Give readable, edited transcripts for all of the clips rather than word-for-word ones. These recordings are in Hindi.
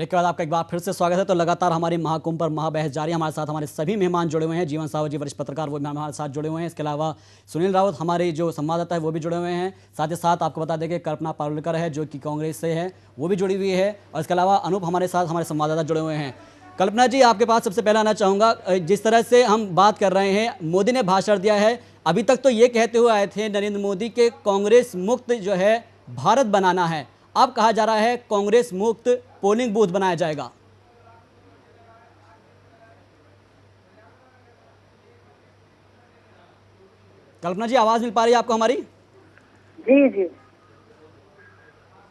ब्रेक के बाद आपका एक बार फिर से स्वागत है। तो लगातार हमारी महाकुंभ पर महाबहस जारी है। हमारे साथ हमारे सभी मेहमान जुड़े हुए हैं। जीवन साहू जी वरिष्ठ पत्रकार वो भी हमारे साथ जुड़े हुए हैं। इसके अलावा सुनील रावत हमारे जो संवाददाता है वो भी जुड़े हुए हैं। साथ ही साथ आपको बता दें कि कल्पना पारुलकर है जो कि कांग्रेस से है, वो भी जुड़ी हुई है। और इसके अलावा अनूप हमारे साथ हमारे संवाददाता जुड़े हुए हैं। कल्पना जी, आपके पास सबसे पहले आना चाहूँगा। जिस तरह से हम बात कर रहे हैं, मोदी ने भाषण दिया है। अभी तक तो ये कहते हुए आए थे नरेंद्र मोदी के कांग्रेस मुक्त जो है भारत बनाना है। अब कहा जा रहा है कांग्रेस मुक्त पोलिंग बूथ बनाया जाएगा। कल्पना जी, आवाज मिल पा रही है आपको हमारी? जी जी।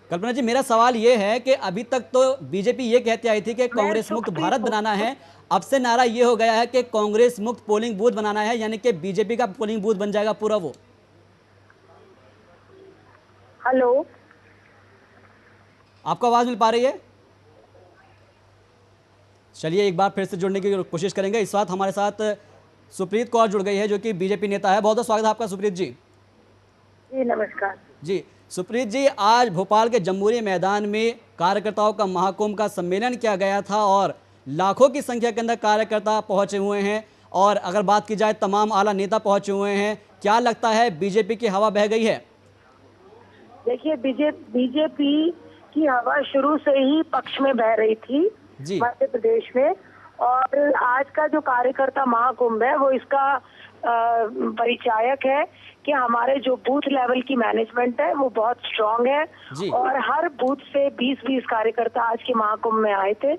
कल्पना जी, मेरा सवाल ये है कि अभी तक तो बीजेपी ये कहती आई थी कि कांग्रेस मुक्त भारत बनाना है। अब से नारा ये हो गया है कि कांग्रेस मुक्त पोलिंग बूथ बनाना है, यानी कि बीजेपी का पोलिंग बूथ बन जाएगा पूरा वो। हेलो, आपको आवाज मिल पा रही है? चलिए एक बार फिर से जुड़ने की कोशिश करेंगे। इस वक्त हमारे साथ सुप्रीत कौर जुड़ गई है जो कि बीजेपी नेता है। बहुत बहुत स्वागत है आपका सुप्रीत जी। जी नमस्कार जी सुप्रीत जी, आज भोपाल के जमहूरी मैदान में कार्यकर्ताओं का महाकुंभ का सम्मेलन किया गया था और लाखों की संख्या के अंदर कार्यकर्ता पहुंचे हुए हैं। और अगर बात की जाए तमाम आला नेता पहुंचे हुए हैं। क्या लगता है बीजेपी की हवा बह गई है? देखिए, बीजेपी की हवा शुरू से ही पक्ष में बह रही थी जी मध्य प्रदेश में। और आज का जो कार्यकर्ता महाकुंभ है वो इसका परिचायक है कि हमारे जो बूथ लेवल की मैनेजमेंट है वो बहुत स्ट्रांग है। जी और हर बूथ से 20-20 कार्यकर्ता आज के महाकुंभ में आए थे।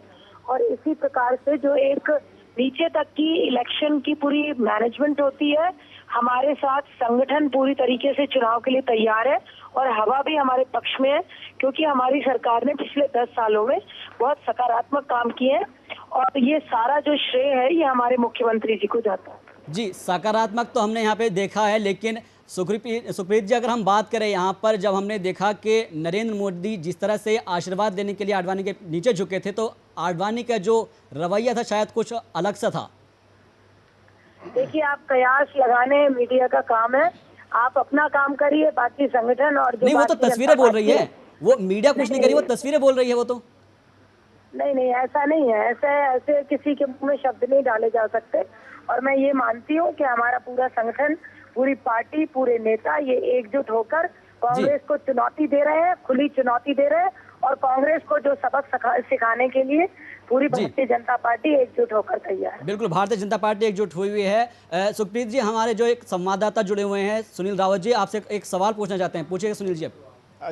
और इसी प्रकार से जो एक नीचे तक की इलेक्शन की पूरी मैनेजमेंट होती है, हमारे साथ संगठन पूरी तरीके से चुनाव के लिए तैयार है। और हवा भी हमारे पक्ष में है क्योंकि हमारी सरकार ने पिछले 10 सालों में बहुत सकारात्मक काम किए हैं। और ये सारा जो श्रेय है ये हमारे मुख्यमंत्री जी को जाता है। जी, सकारात्मक तो हमने यहाँ पे देखा है, लेकिन सुप्रीत जी, अगर हम बात करें यहाँ पर, जब हमने देखा कि नरेंद्र मोदी जिस तरह से आशीर्वाद देने के लिए आडवाणी के नीचे झुके थे, तो आडवाणी का जो रवैया था शायद कुछ अलग सा था। देखिए, आप कयास लगाने मीडिया का काम है, आप अपना काम करिए, बाकी संगठन और जो नहीं, वो तो तस्वीरें बोल रही है, वो मीडिया कुछ नहीं करी, वो तस्वीरें बोल रही है वो तो। नहीं, ऐसा नहीं है। ऐसे किसी के मुंह में शब्द नहीं डाले जा सकते। और मैं ये मानती हूँ कि हमारा पूरा संगठन, पूरी पार्टी, पूरे नेता ये एकजुट होकर कांग्रेस को चुनौती दे रहे हैं, खुली चुनौती दे रहे हैं। और कांग्रेस को जो सबक सिखाने के लिए पूरी भारतीय जनता पार्टी एकजुट होकर तैयार है। बिल्कुल, भारतीय जनता पार्टी एकजुट हुई हुई है। सुप्रीत जी, हमारे जो एक संवाददाता जुड़े हुए हैं सुनील रावत जी, आपसे एक सवाल पूछना चाहते हैं। पूछिएगा सुनील जी।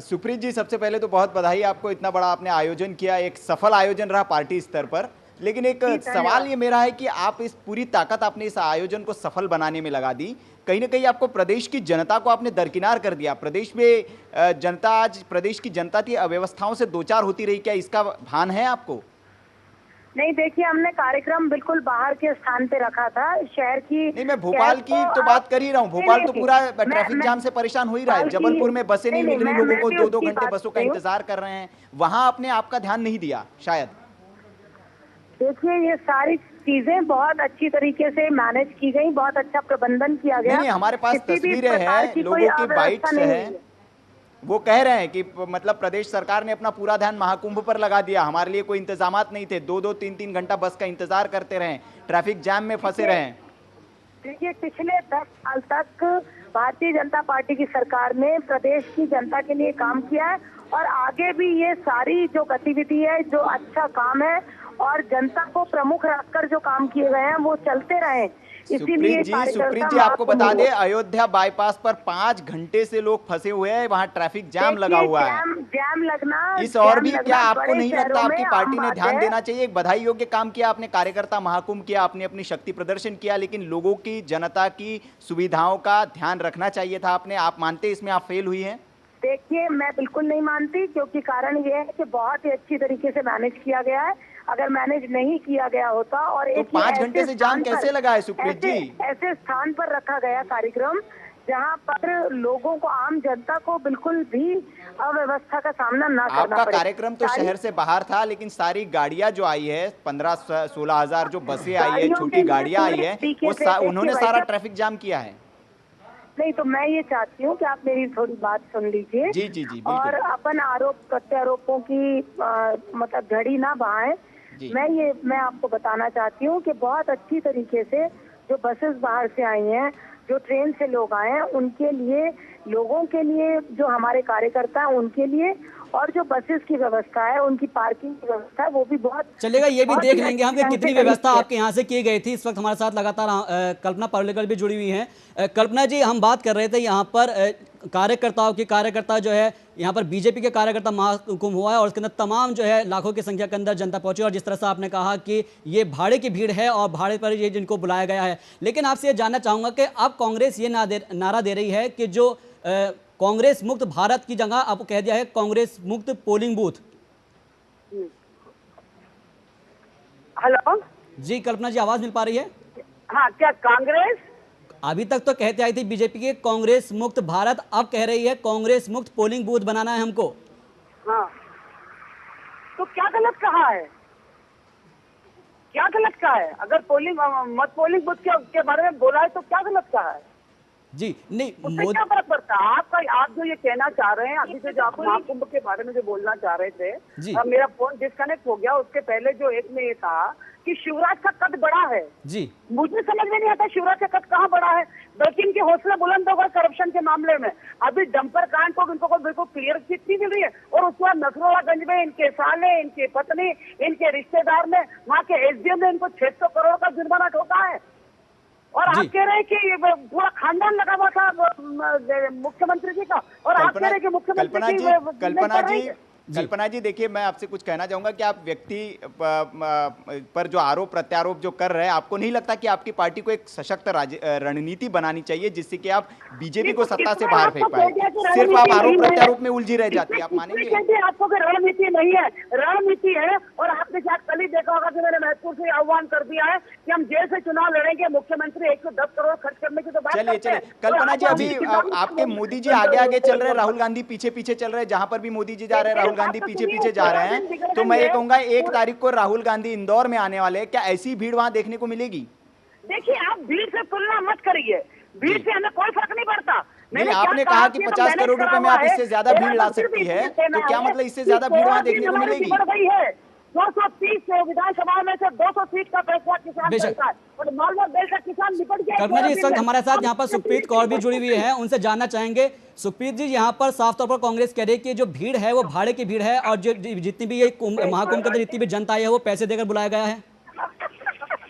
सुप्रीत जी, सबसे पहले तो बहुत बधाई आपको, इतना बड़ा आपने आयोजन किया, एक सफल आयोजन रहा पार्टी स्तर पर। लेकिन एक सवाल ये मेरा है कि आप इस पूरी ताकत आपने इस आयोजन को सफल बनाने में लगा दी, कहीं ना कहीं आपको प्रदेश की जनता को आपने दरकिनार कर दिया। प्रदेश में जनता, आज प्रदेश की जनता की अव्यवस्थाओं से दो चार होती रही, क्या इसका भान है आपको? नहीं, देखिए, हमने कार्यक्रम बिल्कुल बाहर के स्थान पे रखा था, शहर की। नहीं, मैं भोपाल की तो बात कर ही रहा हूँ। भोपाल तो पूरा ट्रैफिक जाम से परेशान हो ही रहा है। जबलपुर में बसें नहीं मिल रही, लोगों को 2-2 घंटे बसों का इंतजार कर रहे हैं। वहां आपने आपका ध्यान नहीं दिया शायद। देखिए, ये सारी चीजें बहुत अच्छी तरीके से मैनेज की गई, बहुत अच्छा प्रबंधन किया गया। नहीं, हमारे पास तस्वीरें हैं, लोगों की बाइट्स हैं, वो कह रहे हैं कि मतलब प्रदेश सरकार ने अपना पूरा ध्यान महाकुंभ पर लगा दिया, हमारे लिए कोई इंतजामात नहीं थे, 2-2, 3-3 घंटा बस का इंतजार करते रहे, ट्रैफिक जैम में फंसे रहे। देखिए, पिछले 10 साल तक भारतीय जनता पार्टी की सरकार ने प्रदेश की जनता के लिए काम किया है। और आगे भी ये सारी जो गतिविधि है, जो अच्छा काम है और जनता को प्रमुख रखकर जो काम किए गए हैं वो चलते रहे। सुप्रीत जी आपको बता दें, अयोध्या बाईपास पर 5 घंटे से लोग फंसे हुए हैं, वहां ट्रैफिक जाम लगा हुआ है। जाम लगना इस और भी क्या आपको नहीं लगता आपकी पार्टी ने ध्यान देना चाहिए? एक बधाई योग्य काम किया आपने, कार्यकर्ता महाकुंभ किया, आपने अपनी शक्ति प्रदर्शन किया, लेकिन लोगों की, जनता की सुविधाओं का ध्यान रखना चाहिए था आपने। आप मानते हैं इसमें आप फेल हुई हैं? देखिए, मैं बिल्कुल नहीं मानती, क्योंकि कारण ये है कि बहुत ही अच्छी तरीके से मैनेज किया गया है। अगर मैनेज नहीं किया गया होता और तो 5 घंटे से जाम कैसे लगा है सुप्रीत जी? ऐसे स्थान पर रखा गया कार्यक्रम जहां पर लोगों को, आम जनता को बिल्कुल भी अव्यवस्था का सामना ना करना पड़े। आपका कार्यक्रम तो शहर से बाहर था, लेकिन सारी गाड़ियां जो आई है, 15-16 हजार जो बसें आई है, छोटी गाड़ियां आई है, वो उन्होंने सारा ट्रैफिक जाम किया है। नहीं, तो मैं ये चाहती हूँ कि आप मेरी थोड़ी बात सुन लीजिए। जी जी जी, और बिल्कुल। अपन आरोप प्रत्यारोपों की मतलब झड़ी ना बहाएं। जी मैं आपको बताना चाहती हूँ कि बहुत अच्छी तरीके से जो बसेस बाहर से आई हैं, जो ट्रेन से लोग आए हैं, उनके लिए, लोगों के लिए, जो हमारे कार्यकर्ता हैं उनके लिए, और जो बसेस की व्यवस्था है, उनकी पार्किंग की व्यवस्था है, वो भी बहुत चलेगा, ये भी बहुत देख ही लेंगे हम अच्छे कि ढंग कितनी से करी व्यवस्था है। आपके यहाँ से की गई थी। इस वक्त हमारे साथ लगातार कल्पना पार्लेकर भी जुड़ी हुई हैं। कल्पना जी, हम बात कर रहे थे यहाँ पर कार्यकर्ताओं की, कार्यकर्ता जो है यहाँ पर बीजेपी के कार्यकर्ता महाकुंभ हुआ है और उसके अंदर तमाम जो है लाखों की संख्या के अंदर जनता पहुंची, और जिस तरह से आपने कहा कि ये भाड़े की भीड़ है और भाड़े पर ये जिनको बुलाया गया है। लेकिन आपसे ये जानना चाहूंगा कि अब कांग्रेस ये नारा दे रही है कि जो कांग्रेस मुक्त भारत की जगह अब कह दिया है कांग्रेस मुक्त पोलिंग बूथ। हेलो, जी कल्पना जी, आवाज मिल पा रही है? हाँ, क्या कांग्रेस? अभी तक तो कहते आई थी बीजेपी की कांग्रेस मुक्त भारत, अब कह रही है कांग्रेस मुक्त पोलिंग बूथ बनाना है हमको। हाँ, तो क्या गलत कहा है? क्या गलत कहा है? अगर पोलिंग बूथ के बारे में बोला है तो क्या गलत कहा है? जी नहीं, उससे क्या फर्क पड़ता है? आप जो ये कहना चाह रहे हैं, अभी से जो आप महाकुंभ के बारे में जो बोलना चाह रहे थे, जी मेरा फोन डिस्कनेक्ट हो गया। उसके पहले जो एक ने ये कहा कि शिवराज का कद बड़ा है, जी मुझे समझ में नहीं आता शिवराज का कद कहाँ बड़ा है, बल्कि इनके हौसला बुलंद होगा करप्शन के मामले में। अभी डंपर कांड को इनको बिल्कुल क्लियर चिट नहीं मिल रही है, और उसके बाद नसरुल्लागंज में इनके साले, इनकी पत्नी, इनके रिश्तेदार ने, वहाँ के एसडीएम ने इनको 600 करोड़ का जुर्माना ठोका है। और आप कह रहे हैं कि ये पूरा खानदान लगा हुआ था मुख्यमंत्री जी का, और आप कह रहे हैं कि मुख्यमंत्री कल्पना जी देखिए, मैं आपसे कुछ कहना चाहूंगा कि आप व्यक्ति पर जो आरोप प्रत्यारोप जो कर रहे हैं, आपको नहीं लगता कि आपकी पार्टी को एक सशक्त रणनीति बनानी चाहिए जिससे कि आप बीजेपी को सत्ता से बाहर फेंक पाए? सिर्फ आप आरोप प्रत्यारोप में उलझी रह जाती है, आप मानेंगे? आपको रणनीति नहीं है, रणनीति है। और आपने शायद कल ही देखा होगा कि मैंने महत्वपूर्ण से आह्वान कर दिया है कि हम जेल से चुनाव लड़ेंगे, मुख्यमंत्री 110 करोड़ खर्च करने की तो बात चलिए करते हैं। कल्पना जी, अभी आपके मोदी जी आगे आगे चल रहे हैं, राहुल गांधी पीछे पीछे चल रहे हैं, जहां पर भी मोदी जी जा रहे हैं राहुल गांधी पीछे पीछे जा रहे हैं। तो मैं ये कहूंगा 1 तारीख को राहुल गांधी इंदौर में आने वाले हैं, क्या ऐसी भीड़ वहां देखने को मिलेगी? देखिए, आप भीड़ से तुलना मत करिए, भीड़ से हमें कोई फर्क नहीं पड़ता। नहीं, आपने कहा कि 50 करोड़ रुपए में आप इससे ज्यादा भीड़ ला सकती है, तो क्या मतलब इससे ज्यादा भीड़ वहां देखने को मिलेगी? 230 विधानसभा में से 200 सीट का फैसला किसान करता है, और नॉर्मल देश का किसान निपट गया। कल्पना जी, इस वक्त हमारे साथ यहाँ पर सुखप्रीत कौर भी जुड़ी हुई है, उनसे जानना चाहेंगे। सुखप्रीत जी, यहाँ पर साफ तौर पर कांग्रेस कह रही है कि जो भीड़ है वो भाड़े की भीड़ है, और जो जितनी भी ये महाकुंभ के अंदर जितनी भी जनता आई है वो पैसे देकर बुलाया गया है।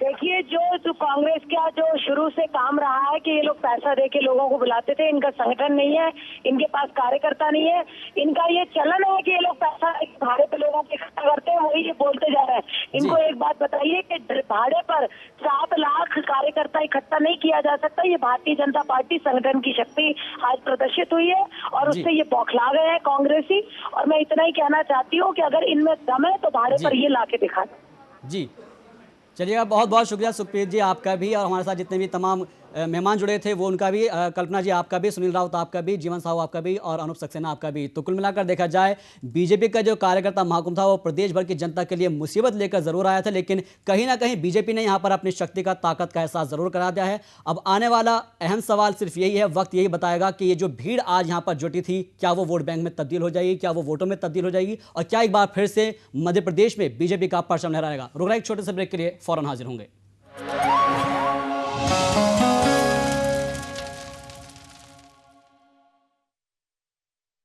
देखिए, जो कांग्रेस का जो शुरू से काम रहा है कि ये लोग पैसा दे के लोगों को बुलाते थे, इनका संगठन नहीं है, इनके पास कार्यकर्ता नहीं है, इनका ये चलन है कि ये लोग पैसा भाड़े पे लोगों को इकट्ठा करते हैं, वही ये बोलते जा रहे हैं। इनको एक बात बताइए कि भाड़े पर 7 लाख कार्यकर्ता इकट्ठा नहीं किया जा सकता। ये भारतीय जनता पार्टी संगठन की शक्ति आज प्रदर्शित हुई है, और उससे ये बौखला गए हैं कांग्रेसी। और मैं इतना ही कहना चाहती हूँ कि अगर इनमें दम है तो भाड़े पर ये ला के दिखा। जी चलिएगा, बहुत बहुत शुक्रिया सुखप्रीत जी आपका भी, और हमारे साथ जितने भी तमाम मेहमान जुड़े थे वो उनका भी, कल्पना जी आपका भी, सुनील राउत आपका भी, जीवन साहू आपका भी, और अनूप सक्सेना आपका भी। तो कुल मिलाकर देखा जाए, बीजेपी का जो कार्यकर्ता महाकुंभ था वो प्रदेश भर की जनता के लिए मुसीबत लेकर जरूर आया था, लेकिन कहीं ना कहीं बीजेपी ने यहाँ पर अपनी शक्ति का, ताकत का एहसास जरूर करा दिया है। अब आने वाला अहम सवाल सिर्फ यही है, वक्त यही बताएगा कि ये जो भीड़ आज यहाँ पर जुटी थी, क्या वो वोट बैंक में तब्दील हो जाएगी, क्या वो वोटों में तब्दील हो जाएगी, और क्या एक बार फिर से मध्य प्रदेश में बीजेपी का परचम लहराएगा। रुक रहा एक छोटे से ब्रेक के लिए, फौरन हाजिर होंगे।